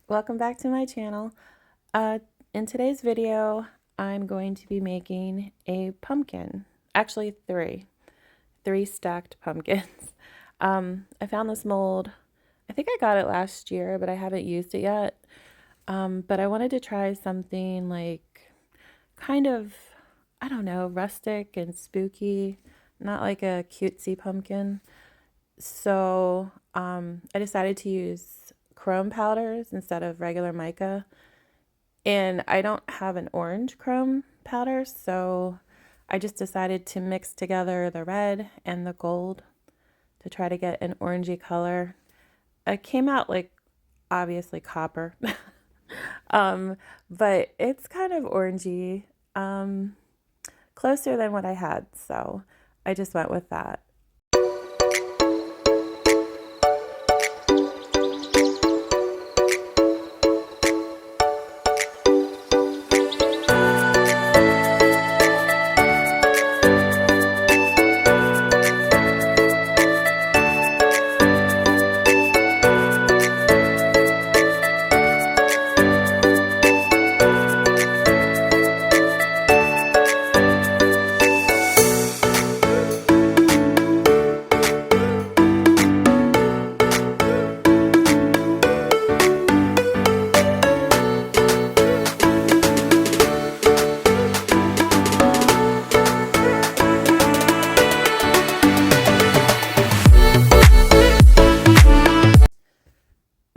Welcome back to my channel. Uh, in today's video, I'm going to be making a pumpkin. Actually, three stacked pumpkins. I found this mold. I think I got it last year, but I haven't used it yet. But I wanted to try something like kind of, I don't know, rustic and spooky, not like a cutesy pumpkin. So I decided to use chrome powders instead of regular mica. And I don't have an orange chrome powder, so I just decided to mix together the red and the gold to try to get an orangey color. It came out like obviously copper, but it's kind of orangey, closer than what I had, so I just went with that.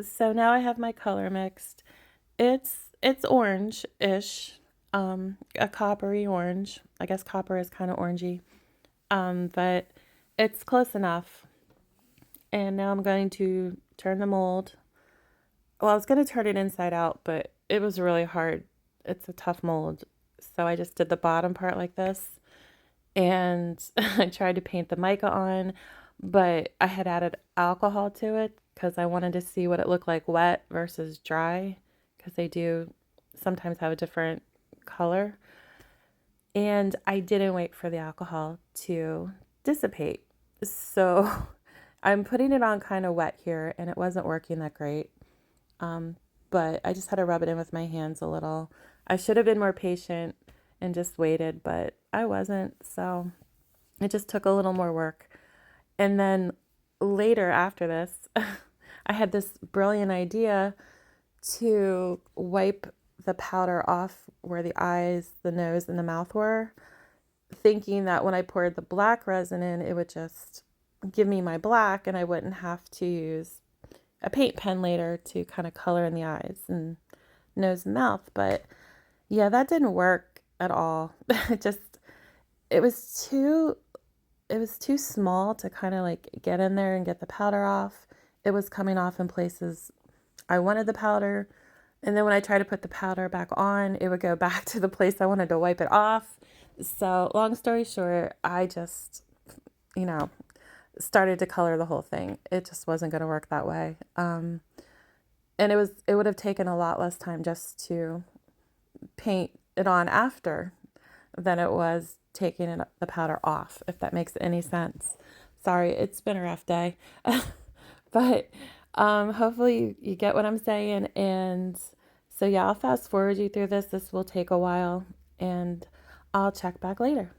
So now I have my color mixed. It's orange-ish, a coppery orange. I guess copper is kind of orangey, but it's close enough. And now I'm going to turn the mold. Well, I was going to turn it inside out, but it was really hard. It's a tough mold. So I just did the bottom part like this. And I tried to paint the mica on, but I had added alcohol to it because I wanted to see what it looked like wet versus dry, because they do sometimes have a different color. And I didn't wait for the alcohol to dissipate. So I'm putting it on kind of wet here, and it wasn't working that great. But I just had to rub it in with my hands a little. I should have been more patient and just waited, but I wasn't, so it just took a little more work. And then later after this, I had this brilliant idea to wipe the powder off where the eyes, the nose, and the mouth were, thinking that when I poured the black resin in, it would just give me my black and I wouldn't have to use a paint pen later to kind of color in the eyes and nose and mouth. But yeah, that didn't work at all. It was too small to kind of like get in there and get the powder off. It was coming off in places I wanted the powder, and then when I tried to put the powder back on, it would go back to the place I wanted to wipe it off. So long story short, I just, started to color the whole thing. It just wasn't going to work that way. And it would have taken a lot less time just to paint it on after than it was taking the powder off, if that makes any sense. Sorry, it's been a rough day. But hopefully you get what I'm saying. And so yeah, I'll fast forward you through this. This will take a while, and I'll check back later.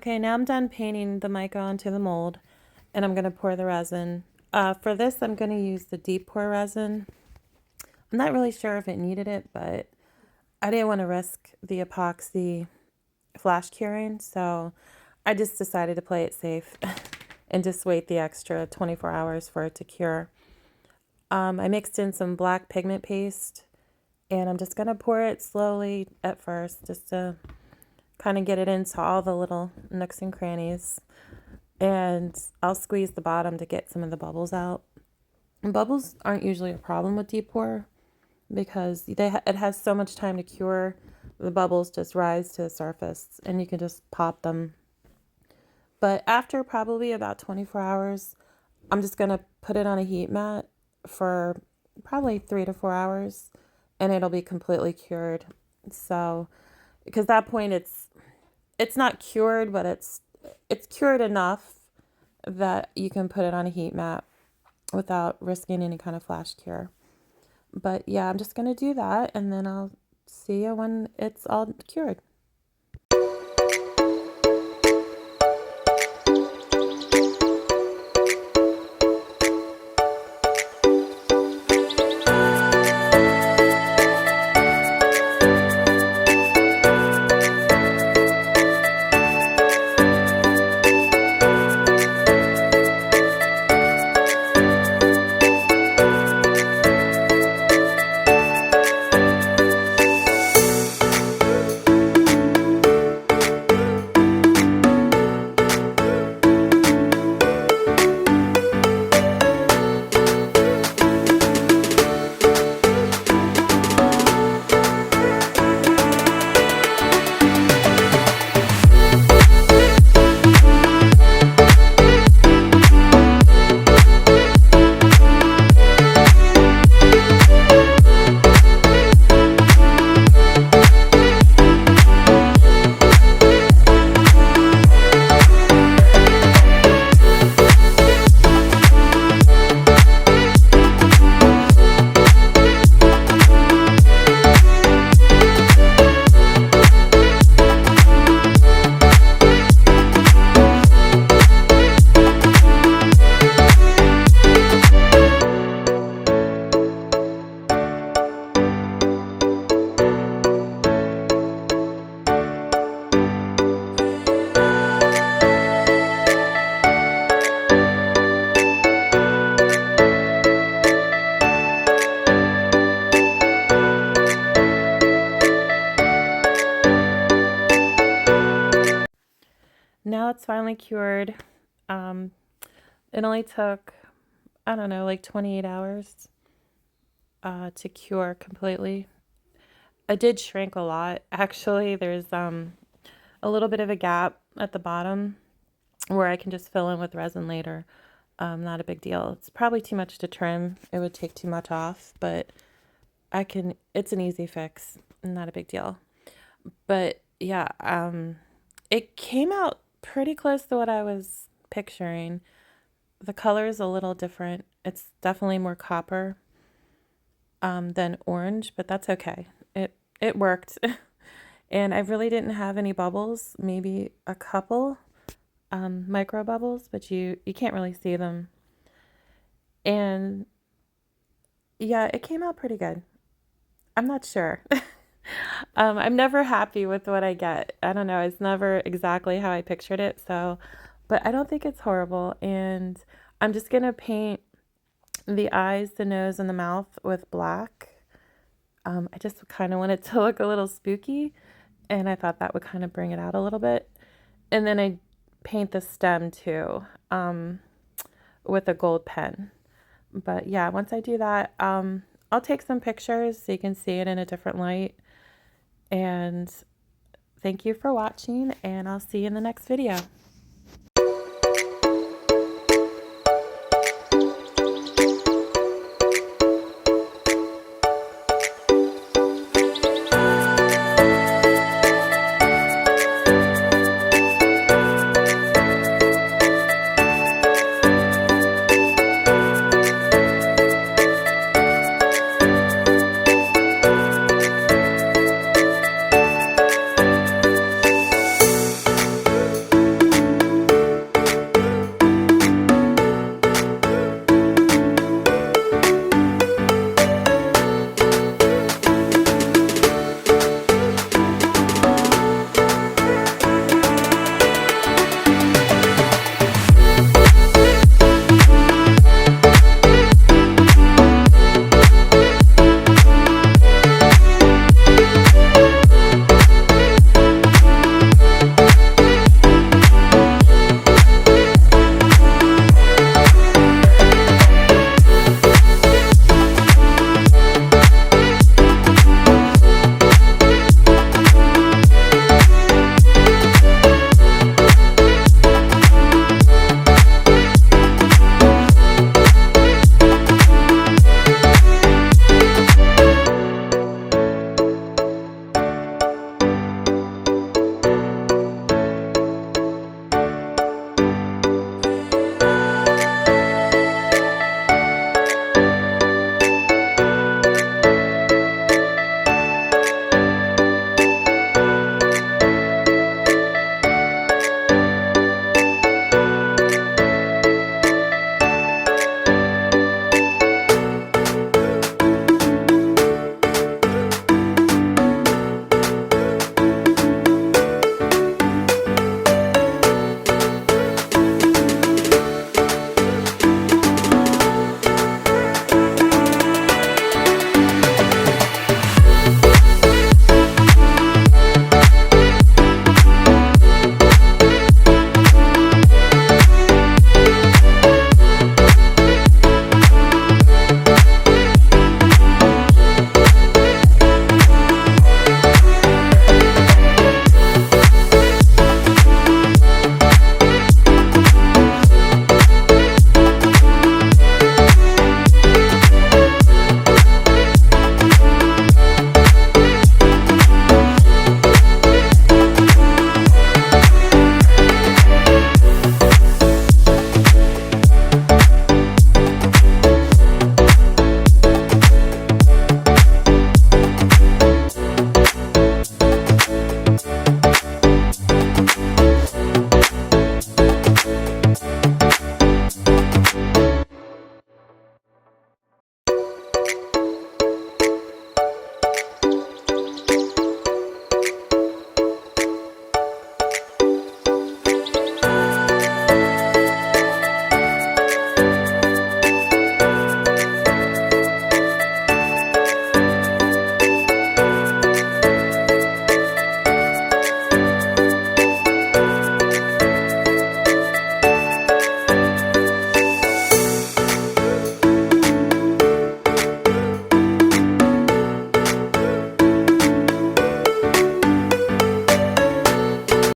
Okay, now I'm done painting the mica onto the mold, and I'm going to pour the resin. For this, I'm going to use the deep pour resin. I'm not really sure if it needed it, but I didn't want to risk the epoxy flash curing, so I just decided to play it safe and just wait the extra 24 hours for it to cure. I mixed in some black pigment paste, and I'm just going to pour it slowly at first, just to kind of get it into all the little nooks and crannies. And I'll squeeze the bottom to get some of the bubbles out. And bubbles aren't usually a problem with deep pour because it has so much time to cure. The bubbles just rise to the surface and you can just pop them. But after probably about 24 hours, I'm just going to put it on a heat mat for probably 3 to 4 hours and it'll be completely cured. So, because at that point it's not cured, but it's cured enough that you can put it on a heat mat without risking any kind of flash cure. But yeah, I'm just going to do that and then I'll see you when it's all cured. Now it's finally cured. It only took, I don't know, like 28 hours to cure completely. It did shrink a lot. Actually, there's a little bit of a gap at the bottom where I can just fill in with resin later. Not a big deal. It's probably too much to trim. It would take too much off, but it's an easy fix. Not a big deal. But yeah, it came out pretty close to what I was picturing. The color is a little different. It's definitely more copper than orange, but that's okay. It worked. And I really didn't have any bubbles, maybe a couple micro bubbles, but you can't really see them. And yeah, it came out pretty good. I'm not sure. I'm never happy with what I get. I don't know. It's never exactly how I pictured it. So, but I don't think it's horrible. And I'm just going to paint the eyes, the nose, and the mouth with black. I just kind of want it to look a little spooky. And I thought that would kind of bring it out a little bit. And then I paint the stem too with a gold pen. But yeah, once I do that, I'll take some pictures so you can see it in a different light. And thank you for watching, and I'll see you in the next video.